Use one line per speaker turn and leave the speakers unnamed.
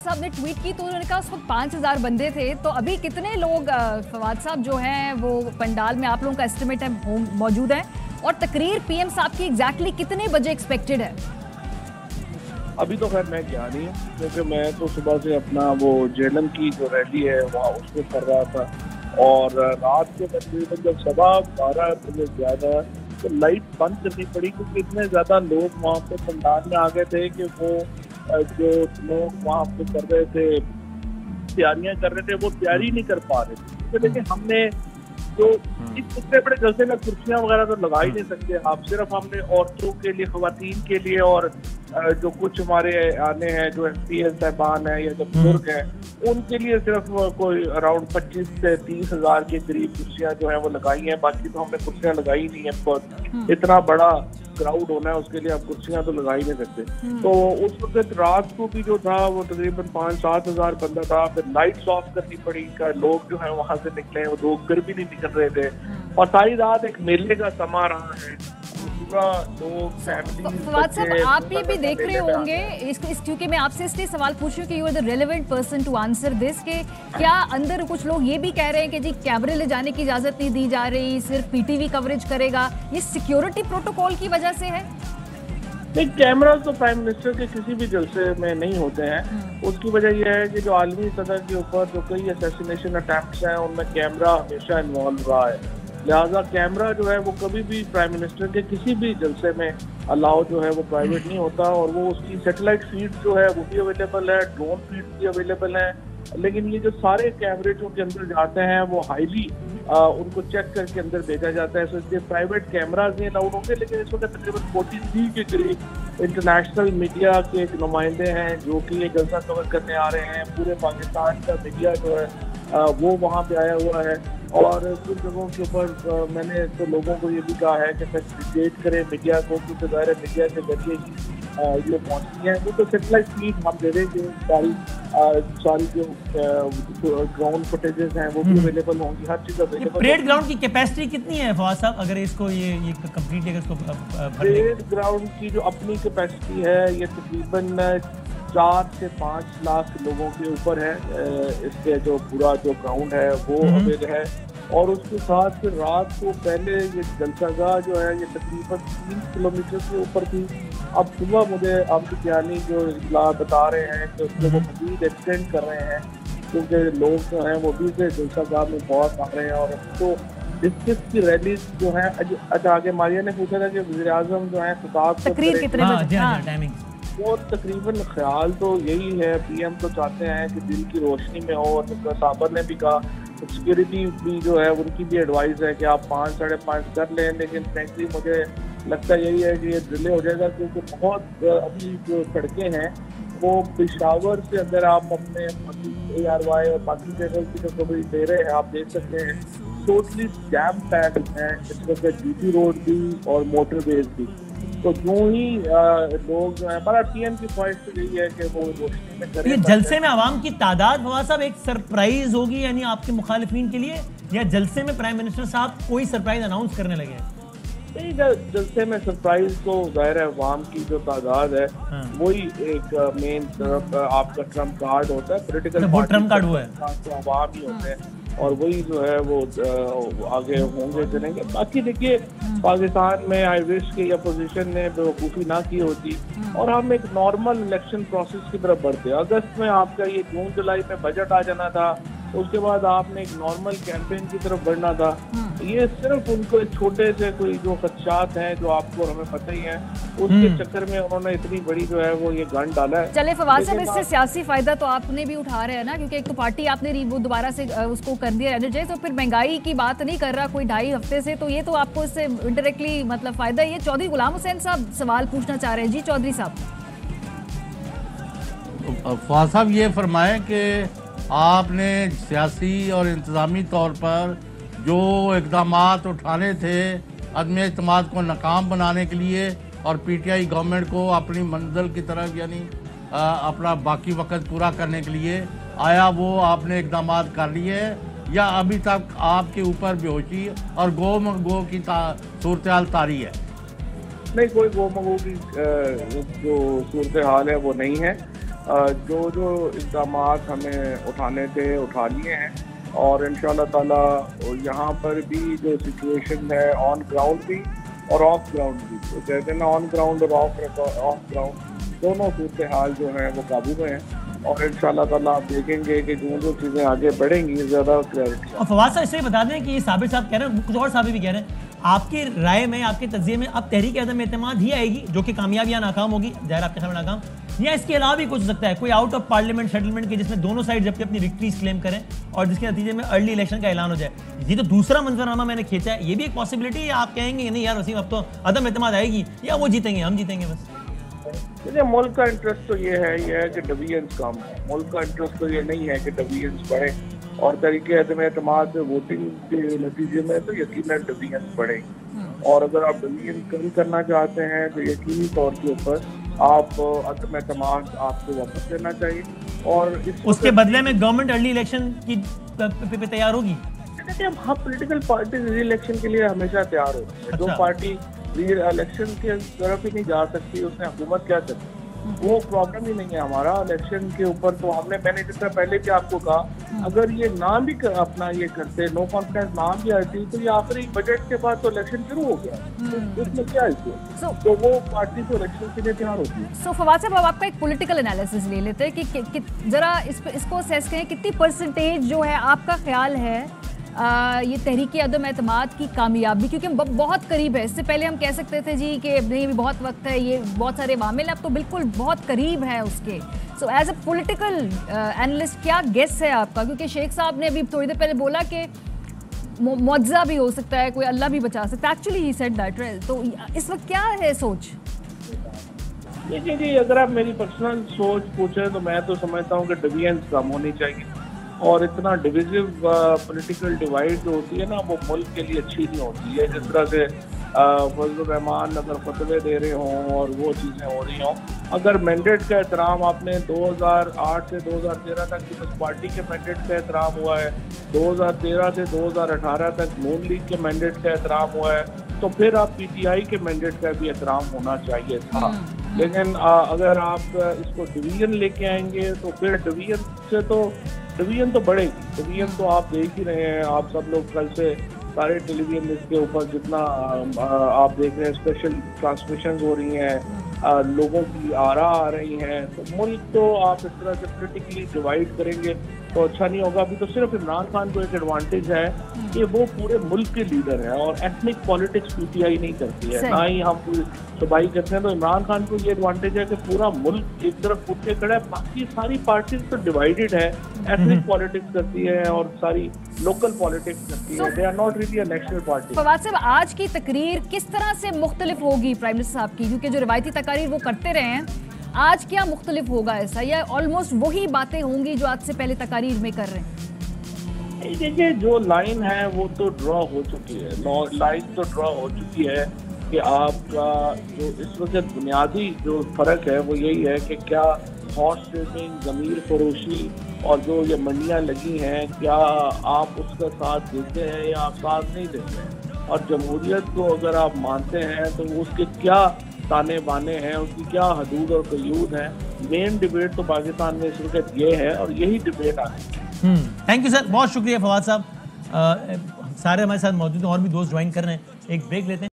साहब ने ट्वीट की तो उन्होंने कहा उस वक्त 5000 बंदे थे, तो अभी कितने लोग फवाद साहब जो हैं वो पंडाल में आप लोगों का एस्टिमेट है मौजूद है, और तकरीर पीएम साहब की एग्जैक्टली कितने बजे एक्सपेक्टेड है?
अभी तो खैर मैं गया नहीं हूँ, क्योंकि मैं तो सुबह से अपना वो जेलम की जो रैली है वहाँ उसको कर रहा था, और रात को तकरीबन जब 12:15 बजे ज़्यादा तो लाइट बंद करनी पड़ी, क्योंकि इतने ज़्यादा लोग वहाँ पे पंडाल में आ गए थे कि वो जो लोग वहाँ पे कर रहे थे, तैयारियां कर रहे थे, वो तैयारी नहीं कर पा रहे थे। तो लेकिन हमने जो इतने बड़े जलसे में कुर्सियां वगैरह तो लगा ही नहीं सकते आप, सिर्फ हमने औरतों के लिए, खवातीन के लिए, और जो कुछ हमारे आने हैं जो MP साहबान है या जो बुजुर्ग हैं उनके लिए सिर्फ कोई अराउंड 25 से 30 हजार के करीब कुर्सियां जो है वो लगाई हैं। बाकी तो हमने कुर्सियां लगाई नहीं है, इतना बड़ा क्राउड होना है उसके लिए आप कुर्सियां तो लगा ही नहीं सकते। तो उस वक्त रात को भी जो था वो तकरीबन 5-7 हजार बंदा था। फिर लाइट्स ऑफ करनी पड़ी, का लोग जो है वहां से निकले, वो लोग घर भी नहीं निकल रहे थे, और सारी रात एक मेले का समा रहा है।
फवाद साहब, आप ये भी देख रहे होंगे क्योंकि मैं आपसे इसलिए सवाल पूछ रही हूँ कि you are the relevant person to answer this, कि क्या अंदर कुछ लोग ये भी कह रहे हैं कि जी कैमरे ले जाने की इजाजत नहीं दी जा रही, सिर्फ PTV कवरेज करेगा, ये सिक्योरिटी प्रोटोकॉल की वजह से है?
नहीं, कैमरा तो प्राइम मिनिस्टर के किसी भी जलसे में नहीं होते हैं। उसकी वजह यह है कि जो आलमी सतह के ऊपर जो कई असैसिनेशन अटैम्प्ट्स हैं उनमें कैमरा हमेशा इन्वॉल्व रहा है, लिहाजा कैमरा जो है वो कभी भी प्राइम मिनिस्टर के किसी भी जलसे में अलाउ जो है वो प्राइवेट नहीं होता, और वो उसकी सैटेलाइट फीड जो है वो भी अवेलेबल है, ड्रोन फीड भी अवेलेबल है। लेकिन ये जो सारे कैमरे जो के अंदर जाते हैं वो हाईली उनको चेक करके अंदर भेजा जाता है, इसलिए प्राइवेट कैमराज नहीं अलाउड होंगे। लेकिन इस वक्त तकरीबन 43 के करीब इंटरनेशनल मीडिया के एक नुमाइंदे हैं जो कि ये जलसा कवर करने आ रहे हैं। पूरे पाकिस्तान का मीडिया जो है वो वहाँ पे आया हुआ है, और कुछ जगहों के ऊपर मैंने तो लोगों को ये भी कहा है कि फैसिलिटेट करें मीडिया को, क्योंकि ज़ाहिर है मीडिया के जरिए ये पहुँचती है। वो तो सेटेलाइट फीड हम दे देंगे, सारी जो ग्राउंड फुटेजेस हैं वो भी अवेलेबल होंगी, हर चीज़ अवेलेबल।
परेड ग्राउंड की कैपेसिटी कितनी है फवाद साहब, अगर इसको ये कंप्लीटली अगर इसको
परेड ग्राउंड की जो अपनी कैपेसिटी है ये तकरीबन 4 से 5 लाख लोगों के ऊपर है। इसके जो पूरा जो ग्राउंड है वो अवेलेबल है, और उसके साथ फिर रात को पहले ये जलसागाह जो है ये तकरीबन 3 किलोमीटर के ऊपर थी। अब सुबह मुझे आपकी बयानी जो इतला बता रहे हैं कि उसको वो मज़ीद एक्सटेंड कर रहे हैं, क्योंकि लोग जो हैं वो भी से जलसागाह में बहुत आ रहे हैं। और तो डिस्ट्रिक्ट की रैलीज जो है, अच्छा आगे मारिया ने पूछा था कि वज़ीर-ए-आज़म जो है खिताब
तकरीर कितने बजे?
वो तकरीबन ख्याल तो यही है, PM तो चाहते हैं कि दिन की रोशनी में हो, और साबर ने भी कहा सिक्योरिटी भी जो है उनकी भी एडवाइस है कि आप 5-5:30 कर लें। लेकिन फ्रेंकली मुझे लगता यही है कि ये डिले हो जाएगा, क्योंकि बहुत अभी जो सड़कें हैं वो पेशावर से अंदर आप अपने ARY और बाकी जगह की जो कवरेज दे रहे हैं आप देख सकते हैं, टोटली जैम पैक हैं, इस वक्त GT रोड भी और मोटरवेज भी। तो यूं ही लोग जो है, हमारा PM की ख्वाहिश तो यही है कि वो रोशनी में करें।
ये जलसे में आवाम की तादाद फवाद साहब एक सरप्राइज होगी यानी आपके मुखालिफिन के लिए, या जलसे में प्राइम मिनिस्टर साहब कोई सरप्राइज अनाउंस करने लगे?
नहीं, जलसे में सरप्राइज तो जाहिर है अवाम की जो तादाद है वही एक मेन तरफ आपका ट्रम्प कार्ड होता है, पोलिटिकल
ट्रम्प कार्ड हुआ है,
अवाम ही होते हैं, और वही जो है वो आगे होंगे चलेंगे। बाकी देखिए पाकिस्तान में आई विश की अपोजिशन ने बेवकूफ़ी ना की होती और हम एक नॉर्मल इलेक्शन प्रोसेस की तरफ बढ़ते। अगस्त में आपका ये जून जुलाई में बजट आ जाना था, उसके बाद आपने एक नॉर्मल कैंपेन की तरफ बढ़ना था। ये सिर्फ उनको एक छोटे से कोई जो खदशात हैं जो आपको और हमें पता ही है, उसके चक्कर में उन्होंने इतनी बड़ी जो है वो ये गन डाला है।
चले फवाद साहब, इससे सियासी फायदा तो आपने भी उठा रहे हैं ना, क्योंकि एक तो पार्टी आपने वो दोबारा से उसको कर दिया एनर्जाइज, तो फिर महंगाई की बात नहीं कर रहा कोई 2.5 हफ्ते से, तो ये तो आपको इससे इनडायरेक्टली मतलब फायदा ही है। चौधरी गुलाम हुसैन साहब सवाल पूछना चाह रहे हैं। जी चौधरी साहब।
फवाद साहब ये फरमाएं कि आपने सियासी और इंतज़ामी तौर पर जो इक़दामात उठाने थे अदम एतमाद को नाकाम बनाने के लिए और PTI गवर्नमेंट को अपनी मंजिल की तरफ यानी अपना बाकी वक्त पूरा करने के लिए, आया वो आपने इक़दामात कर लिए या अभी तक आपके ऊपर बेहोशी और गो की सूरत हाल तारी है?
नहीं, कोई गो मगो की जो सूरत हाल है वो नहीं है। जो इक़दाम हमें उठाने थे उठा लिए हैं, और इंशाअल्लाह ताला यहाँ पर भी जो सिचुएशन है ऑन ग्राउंड भी और ऑफ ग्राउंड भी, तो कहते हैं ना ऑन ग्राउंड और ऑफ ग्राउंड दोनों सूरत हाल जो है वो काबू में है, और इंशाअल्लाह ताला आप देखेंगे कि जो चीज़ें आगे बढ़ेंगी ज़्यादा क्लैरिटी।
और फवाद साहब इससे बता दें कि ये साबिर साहब कह रहे हैं, कुछ और साबिर भी कह रहे हैं, आपकी राय में, आपके तज्जिए में अब तहरीक अदम एतमाद ही आएगी जो कि कामयाब या नाकाम होगी, ज़ाहिर आपके सामने नाकाम, या इसके अलावा भी कुछ हो सकता है, कोई आउट ऑफ पार्लियामेंट सेटलमेंट के जिसमें दोनों साइड जबकि अपनी विक्ट्रीज क्लेम करें और जिसके नतीजे में अर्ली इलेक्शन का ऐलान हो जाए। ये तो दूसरा मंजरनामा मैंने खींचा है, ये भी एक पॉसिबिलिटी है, आप कहेंगे नहीं यार वसीम अब तो अदम एतमाद आएगी या वो जीतेंगे, हम जीतेंगे बस?
देखिए, मुल्क का इंटरेस्ट तो ये है कि डिवीजन्स कम है, मुल्क का इंटरेस्ट तो ये नहीं है कि डिवीजन्स बढ़े, और तरीके अदम एतमाद वोटिंग के नतीजे में तो यकीनन डिवीजन्स बढ़ेंगे, और अगर आप डिवीजन कम करना चाहते हैं तो यकीनी तौर के ऊपर आप अदम एतमाद आपको वापस लेना चाहिए, और
उसके बदले में गवर्नमेंट अर्ली इलेक्शन की पे तैयार होगी।
हाँ, पॉलिटिकल पार्टी री इलेक्शन के लिए हमेशा तैयार होती है। जो पार्टी री इलेक्शन के तरफ ही नहीं जा सकती उसने हुकूमत क्या करती, वो प्रॉब्लम ही नहीं है हमारा इलेक्शन के ऊपर। तो मैंने जितना पहले भी आपको कहा, अगर ये ना भी अपना ये करते, नो कॉन्फिडेंस ना भी आती, तो ये आखिरी बजट के बाद तो इलेक्शन शुरू हो गया, तो इसमें क्या इशू, तो वो पार्टी तो इलेक्शन के लिए तैयार होती है।
सो फवाद साहब, अब आपका एक पॉलिटिकल एनालिसिस ले लेते हैं कि जरा इसको असेस करें, कितनी परसेंटेज जो है आपका ख्याल है ये तहरीक अदम एतमाद की कामयाबी, क्योंकि बहुत करीब है। इससे पहले हम कह सकते थे जी कि नहीं भी बहुत वक्त है, ये बहुत सारे मामले, अब तो बिल्कुल बहुत करीब है उसके। So as a political analyst क्या गेस है आपका, क्योंकि शेख साहब ने अभी थोड़ी देर पहले बोला कि मुआवजा भी हो सकता है, कोई अल्लाह भी बचा सकता है, एक्चुअली ही सेड दैट, तो इस वक्त क्या है सोच?
जी, अगर आप मेरी पर्सनल सोच पूछें तो मैं तो समझता हूँ कि डिवीजन्स कम होनी चाहिए, और इतना डिविजिव पॉलिटिकल डिवाइड जो होती है ना, वो मुल्क के लिए अच्छी नहीं होती है। जिस तरह से फजलुर रहमान अगर फतवे दे रहे हों और वो चीज़ें हो रही हों, अगर मैंडेट का एहतराम आपने 2008 से 2013 तक पीपल्स पार्टी के मैंडेट का एहतराम हुआ है, 2013 से 2018 तक नून लीग के मैंडेट का एहतराम हुआ है, तो फिर आप PTI के मैंडेट का भी एहतराम होना चाहिए था। लेकिन अगर आप इसको डिवीजन लेके आएंगे तो फिर डिवीजन तो बढ़ेगी, डिवीजन तो आप देख ही रहे हैं, आप सब लोग कल से सारे टेलीविजन इसके ऊपर जितना आप देख रहे हैं, स्पेशल ट्रांसमिशन हो रही हैं, लोगों की आरा आ रही हैं, तो मुल्क तो आप इस तरह से पोलिटिकली डिवाइड करेंगे तो अच्छा नहीं होगा। अभी तो सिर्फ इमरान खान को एक एडवांटेज है कि वो पूरे मुल्क के लीडर हैं, और एथनिक पॉलिटिक्स PTI नहीं करती है, ना ही हम पूरी सुबाई करते हैं। तो इमरान खान को ये एडवांटेज है कि पूरा मुल्क एक तरफ उठ के खड़ा है, बाकी सारी पार्टीज तो डिवाइडेड है, एथनिक पॉलिटिक्स करती है और सारी लोकल पॉलिटिक्स करती है, they are not really a national party.
Fawad sahab, आज की तकरीर किस तरह से मुख्तलिफ होगी प्राइम मिनिस्टर साहब की, क्योंकि जो रिवायती तकारीर वो करते रहे हैं, आज क्या मुख्तलिफ होगा ऐसा, या ऑलमोस्ट वही बातें होंगी जो आज से पहले तकारीर में कर रहे हैं?
देखिए, जो लाइन है वो तो ड्रॉ हो चुकी है, लाइन तो ड्रॉ हो चुकी है कि आपका जो इस वक्त बुनियादी जो फर्क है वो यही है कि क्या हॉर्स ट्रेडिंग, ज़मीर फरोशी और जो ये मंडियाँ लगी हैं, क्या आप उसका साथ देते हैं या आप साथ नहीं देते हैं, और जमहूरियत को अगर आप मानते हैं तो उसके क्या ताने बाने हैं, उसकी क्या हदूद और कयूद है। मेन डिबेट तो पाकिस्तान में इस वक्त ये है, और यही डिबेट आगे।
थैंक यू सर, बहुत शुक्रिया फवाद साहब। सारे हमारे साथ मौजूद हैं, और भी दोस्त ज्वाइन कर रहे हैं। एक ब्रेक लेते हैं।